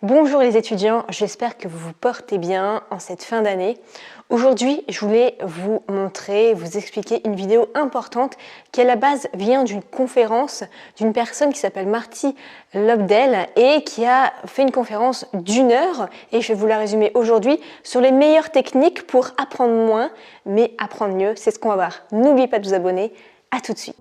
Bonjour les étudiants, j'espère que vous vous portez bien en cette fin d'année. Aujourd'hui, je voulais vous montrer, vous expliquer une vidéo importante qui à la base vient d'une conférence d'une personne qui s'appelle Marty Lobdell et qui a fait une conférence d'1 heure et je vais vous la résumer aujourd'hui sur les meilleures techniques pour apprendre moins mais apprendre mieux. C'est ce qu'on va voir. N'oubliez pas de vous abonner. À tout de suite.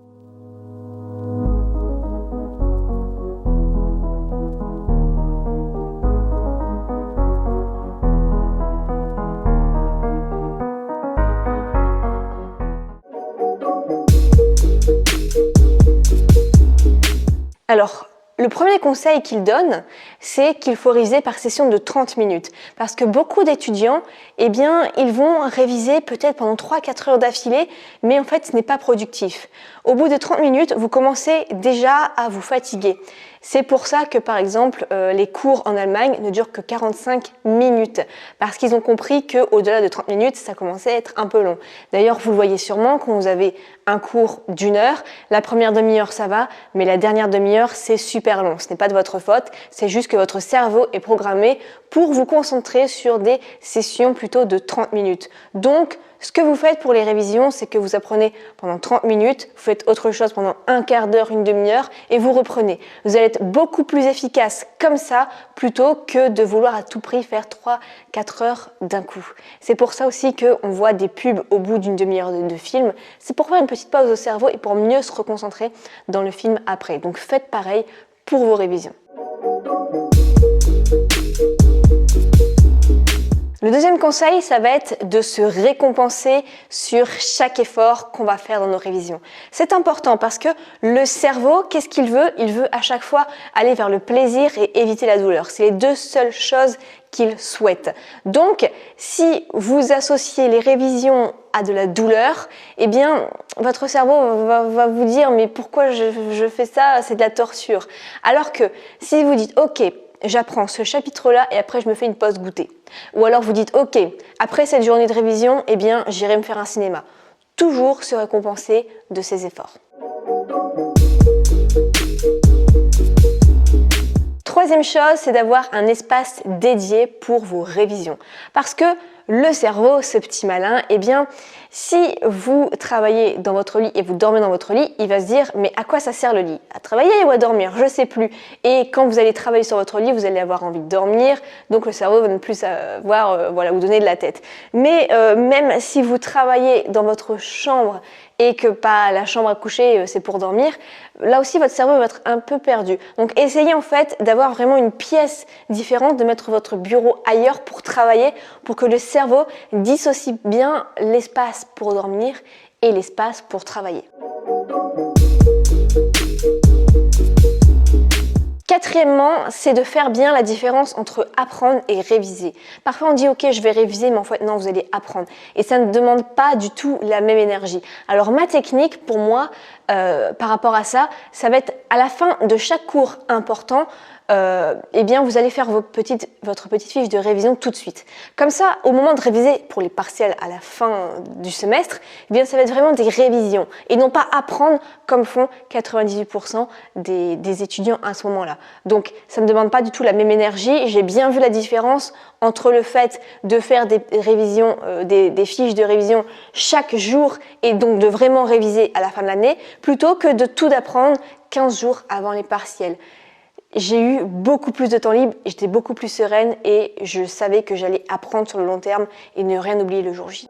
Alors, le premier conseil qu'il donne, c'est qu'il faut réviser par session de 30 minutes. Parce que beaucoup d'étudiants, ils vont réviser peut-être pendant 3-4 heures d'affilée, mais en fait, ce n'est pas productif. Au bout de 30 minutes, vous commencez déjà à vous fatiguer. C'est pour ça que, par exemple, les cours en Allemagne ne durent que 45 minutes. Parce qu'ils ont compris qu'au-delà de 30 minutes, ça commençait à être un peu long. D'ailleurs, vous le voyez sûrement, quand vous avez un cours d'1 heure, la première demi-heure, ça va, mais la dernière demi-heure, c'est super long. Ce n'est pas de votre faute, c'est juste que votre cerveau est programmé pour vous concentrer sur des sessions plutôt de 30 minutes. Donc, ce que vous faites pour les révisions, c'est que vous apprenez pendant 30 minutes, vous faites autre chose pendant un quart d'heure, une demi-heure et vous reprenez. Vous allez être beaucoup plus efficace comme ça plutôt que de vouloir à tout prix faire 3-4 heures d'un coup. C'est pour ça aussi qu'on voit des pubs au bout d'une demi-heure de film. C'est pour faire une petite pause au cerveau et pour mieux se reconcentrer dans le film après. Donc faites pareil pour vos révisions. Le deuxième conseil, ça va être de se récompenser sur chaque effort qu'on va faire dans nos révisions. C'est important parce que le cerveau, qu'est-ce qu'il veut? Il veut à chaque fois aller vers le plaisir et éviter la douleur. C'est les deux seules choses qu'il souhaite. Donc, si vous associez les révisions à de la douleur, votre cerveau va vous dire « mais pourquoi je fais ça? C'est de la torture ». Alors que si vous dites « ok, j'apprends ce chapitre-là et après je me fais une pause goûter ». Ou alors vous dites « ok, après cette journée de révision, j'irai me faire un cinéma ». Toujours se récompenser de ses efforts. Troisième chose, c'est d'avoir un espace dédié pour vos révisions. Parce que le cerveau, ce petit malin, si vous travaillez dans votre lit et vous dormez dans votre lit, il va se dire « mais à quoi ça sert le lit? À travailler ou à dormir? Je sais plus ». Et quand vous allez travailler sur votre lit, vous allez avoir envie de dormir, donc le cerveau va ne plus vous donner de la tête. Mais même si vous travaillez dans votre chambre et que pas la chambre à coucher, c'est pour dormir, là aussi votre cerveau va être un peu perdu. Donc essayez en fait d'avoir vraiment une pièce différente, de mettre votre bureau ailleurs pour travailler, pour que le cerveau dissocie bien l'espace pour dormir et l'espace pour travailler. Quatrièmement, c'est de faire bien la différence entre apprendre et réviser. Parfois on dit ok je vais réviser mais en fait non, vous allez apprendre et ça ne demande pas du tout la même énergie. Alors ma technique pour moi par rapport à ça, ça va être à la fin de chaque cours important, vous allez faire votre petite fiche de révision tout de suite. Comme ça, au moment de réviser pour les partiels à la fin du semestre, ça va être vraiment des révisions et non pas apprendre comme font 98% des étudiants à ce moment-là. Donc, ça ne demande pas du tout la même énergie. J'ai bien vu la différence entre le fait de faire des révisions, des fiches de révision chaque jour et donc de vraiment réviser à la fin de l'année, plutôt que de tout apprendre 15 jours avant les partiels. J'ai eu beaucoup plus de temps libre, j'étais beaucoup plus sereine et je savais que j'allais apprendre sur le long terme et ne rien oublier le jour J.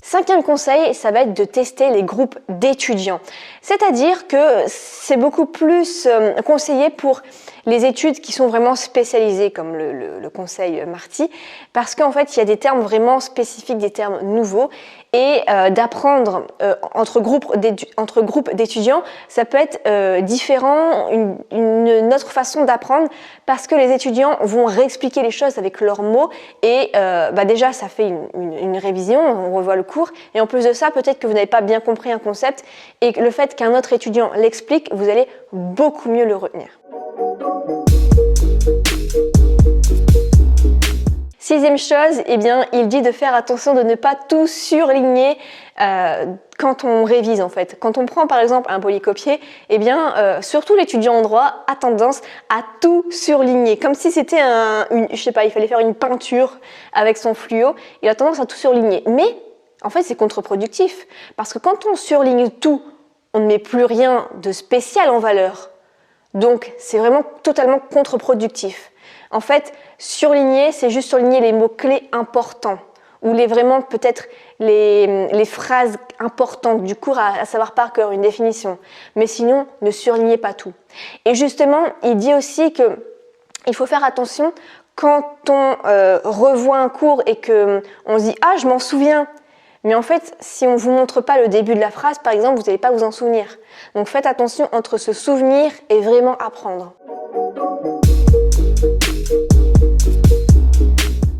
Cinquième conseil, ça va être de tester les groupes d'étudiants. C'est-à-dire que c'est beaucoup plus conseillé pour les études qui sont vraiment spécialisées, comme le conseil Marty, parce qu'en fait, il y a des termes vraiment spécifiques, des termes nouveaux, et d'apprendre entre groupes d'étudiants, ça peut être différent, une autre façon d'apprendre, parce que les étudiants vont réexpliquer les choses avec leurs mots, et déjà, ça fait une révision, on revoit le cours, et en plus de ça, peut-être que vous n'avez pas bien compris un concept, et le fait qu'un autre étudiant l'explique, vous allez beaucoup mieux le retenir. Sixième chose, il dit de faire attention de ne pas tout surligner quand on révise en fait. Quand on prend par exemple un polycopier, eh bien, surtout l'étudiant en droit a tendance à tout surligner, comme si c'était je sais pas, il fallait faire une peinture avec son fluo, il a tendance à tout surligner. Mais en fait, c'est contre-productif, parce que quand on surligne tout, on ne met plus rien de spécial en valeur. Donc, c'est vraiment totalement contre-productif. En fait, surligner, c'est juste surligner les mots-clés importants, ou vraiment peut-être les phrases importantes du cours à savoir par cœur, une définition. Mais sinon, ne surlignez pas tout. Et justement, il dit aussi qu'il faut faire attention quand on revoit un cours et qu'on se dit « Ah, je m'en souviens !» Mais en fait, si on ne vous montre pas le début de la phrase, par exemple, vous n'allez pas vous en souvenir. Donc faites attention entre se souvenir et vraiment apprendre.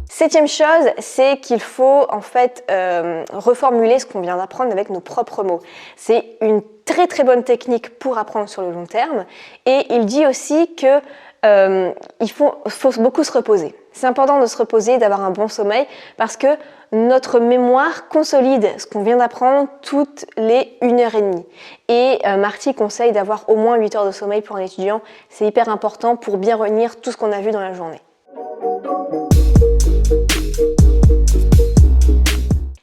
Septième chose, c'est qu'il faut en fait reformuler ce qu'on vient d'apprendre avec nos propres mots. C'est une très très bonne technique pour apprendre sur le long terme. Et il dit aussi que il faut beaucoup se reposer. C'est important de se reposer, d'avoir un bon sommeil, parce que notre mémoire consolide ce qu'on vient d'apprendre toutes les 1h30. Et Marty conseille d'avoir au moins 8 heures de sommeil pour un étudiant. C'est hyper important pour bien retenir tout ce qu'on a vu dans la journée.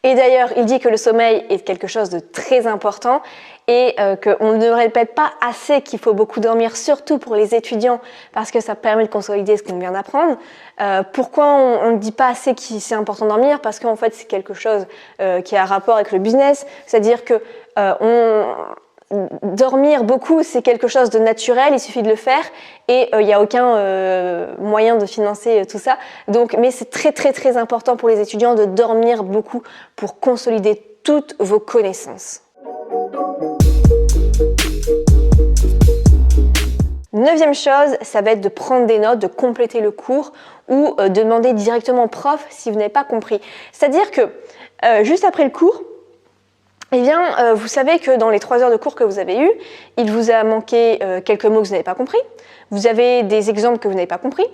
Et d'ailleurs, il dit que le sommeil est quelque chose de très important et qu'on ne répète pas assez qu'il faut beaucoup dormir, surtout pour les étudiants, parce que ça permet de consolider ce qu'on vient d'apprendre. Pourquoi on ne dit pas assez que c'est important de dormir? Parce qu'en fait, c'est quelque chose qui a un rapport avec le business, c'est-à-dire que dormir beaucoup, c'est quelque chose de naturel, il suffit de le faire et il n'y a aucun moyen de financer tout ça. Donc, mais c'est très très très important pour les étudiants de dormir beaucoup pour consolider toutes vos connaissances. Neuvième chose, ça va être de prendre des notes, de compléter le cours ou demander directement au prof si vous n'avez pas compris. C'est-à-dire que juste après le cours, eh bien, vous savez que dans les 3 heures de cours que vous avez eues, il vous a manqué quelques mots que vous n'avez pas compris, vous avez des exemples que vous n'avez pas compris,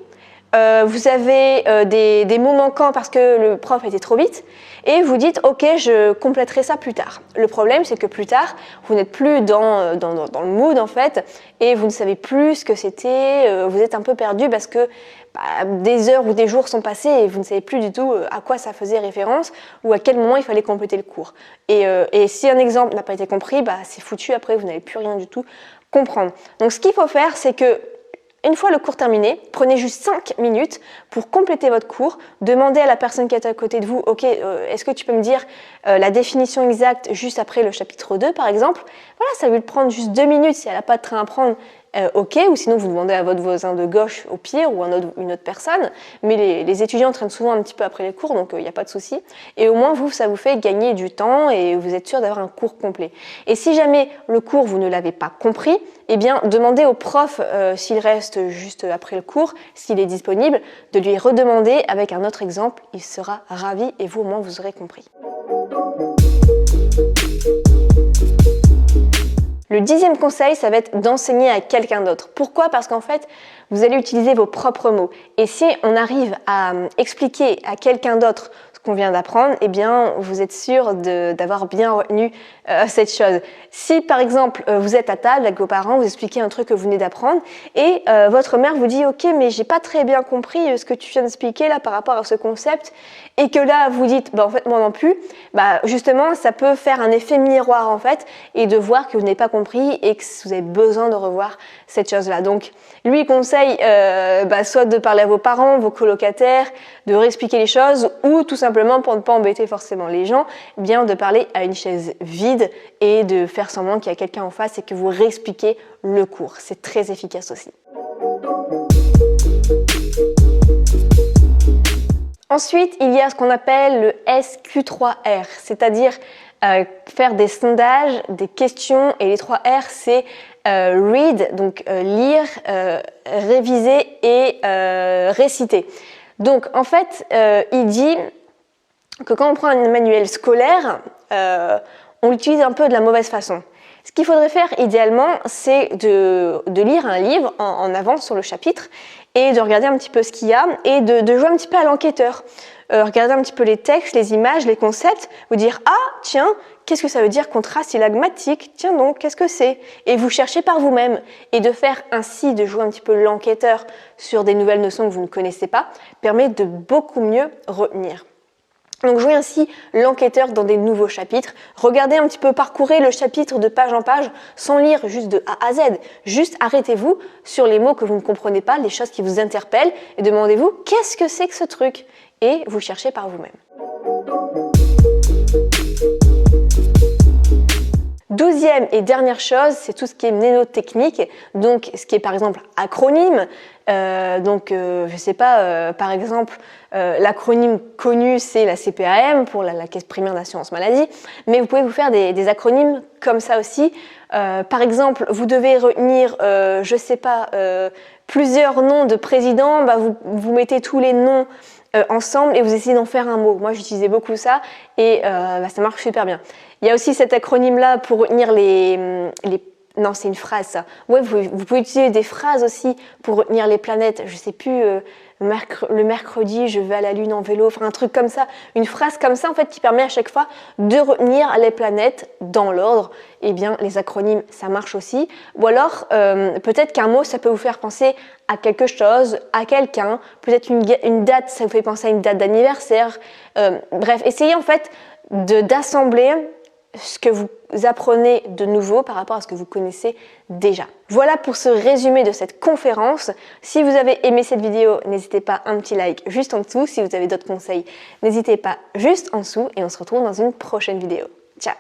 vous avez des mots manquants parce que le prof était trop vite, et vous dites « Ok, je compléterai ça plus tard ». Le problème, c'est que plus tard, vous n'êtes plus dans le mood en fait, et vous ne savez plus ce que c'était, vous êtes un peu perdu parce que des heures ou des jours sont passés et vous ne savez plus du tout à quoi ça faisait référence ou à quel moment il fallait compléter le cours. Et si un exemple n'a pas été compris, c'est foutu, après vous n'allez plus rien du tout comprendre. Donc ce qu'il faut faire, c'est que une fois le cours terminé, prenez juste 5 minutes pour compléter votre cours, demandez à la personne qui est à côté de vous, ok, est-ce que tu peux me dire la définition exacte juste après le chapitre 2 par exemple? Voilà, ça va lui prendre juste 2 minutes si elle n'a pas de train à prendre. Ok, ou sinon vous demandez à votre voisin de gauche au pire ou une autre personne, mais les étudiants traînent souvent un petit peu après les cours, donc il n'y a pas de souci. Et au moins ça vous fait gagner du temps et vous êtes sûr d'avoir un cours complet. Et si jamais le cours vous ne l'avez pas compris, eh bien demandez au prof s'il reste juste après le cours, s'il est disponible, de lui redemander avec un autre exemple, il sera ravi et vous au moins vous aurez compris. Le 10e conseil, ça va être d'enseigner à quelqu'un d'autre. Pourquoi? Parce qu'en fait, vous allez utiliser vos propres mots. Et si on arrive à expliquer à quelqu'un d'autre ce qu'on vient d'apprendre, eh bien, vous êtes sûr d'avoir bien retenu cette chose. Si, par exemple, vous êtes à table avec vos parents, vous expliquez un truc que vous venez d'apprendre et votre mère vous dit « Ok, mais j'ai pas très bien compris ce que tu viens d'expliquer là par rapport à ce concept » et que là, vous dites « En fait, moi non plus », justement, ça peut faire un effet miroir en fait et de voir que vous n'avez pas compris et que vous avez besoin de revoir cette chose-là. Donc, lui, il conseille soit de parler à vos parents, vos colocataires, de réexpliquer les choses ou tout simplement pour ne pas embêter forcément les gens, bien de parler à une chaise vide et de faire semblant qu'il y a quelqu'un en face et que vous réexpliquez le cours. C'est très efficace aussi. Ensuite, il y a ce qu'on appelle le SQ3R, c'est-à-dire faire des sondages, des questions, et les 3 R, c'est read, donc lire, réviser et réciter. Donc en fait, il dit que quand on prend un manuel scolaire, on l'utilise un peu de la mauvaise façon. Ce qu'il faudrait faire idéalement, c'est de lire un livre en avance sur le chapitre et de regarder un petit peu ce qu'il y a et de jouer un petit peu à l'enquêteur. Regarder un petit peu les textes, les images, les concepts, vous dire « Ah, tiens, qu'est-ce que ça veut dire contrat sylagmatique? Tiens donc, qu'est-ce que c'est? Et vous cherchez par vous-même. Et de faire ainsi, de jouer un petit peu l'enquêteur sur des nouvelles notions que vous ne connaissez pas, permet de beaucoup mieux retenir. Donc jouez ainsi l'enquêteur dans des nouveaux chapitres. Regardez un petit peu, parcourez le chapitre de page en page sans lire juste de A à Z. Juste arrêtez-vous sur les mots que vous ne comprenez pas, les choses qui vous interpellent et demandez-vous qu'est-ce que c'est que ce truc? Et vous cherchez par vous-même. 12e et dernière chose, c'est tout ce qui est mnémotechnique, donc ce qui est par exemple acronyme. Je sais pas, par exemple, l'acronyme connu c'est la CPAM pour la Caisse primaire d'assurance maladie, mais vous pouvez vous faire des acronymes comme ça aussi. Par exemple, vous devez retenir, je sais pas, plusieurs noms de présidents, vous mettez tous les noms ensemble et vous essayez d'en faire un mot. Moi j'utilisais beaucoup ça et ça marche super bien. Il y a aussi cet acronyme là pour retenir non, c'est une phrase ça. Ouais, vous pouvez utiliser des phrases aussi pour retenir les planètes. Je sais plus, le mercredi, je vais à la Lune en vélo, enfin un truc comme ça. Une phrase comme ça, en fait, qui permet à chaque fois de retenir les planètes dans l'ordre. Eh bien, les acronymes, ça marche aussi. Ou alors, peut-être qu'un mot, ça peut vous faire penser à quelque chose, à quelqu'un. Peut-être une date, ça vous fait penser à une date d'anniversaire. Bref, essayez en fait d'assembler ce que vous apprenez de nouveau par rapport à ce que vous connaissez déjà. Voilà pour ce résumé de cette conférence. Si vous avez aimé cette vidéo, n'hésitez pas un petit like juste en dessous. Si vous avez d'autres conseils, n'hésitez pas juste en dessous et on se retrouve dans une prochaine vidéo. Ciao!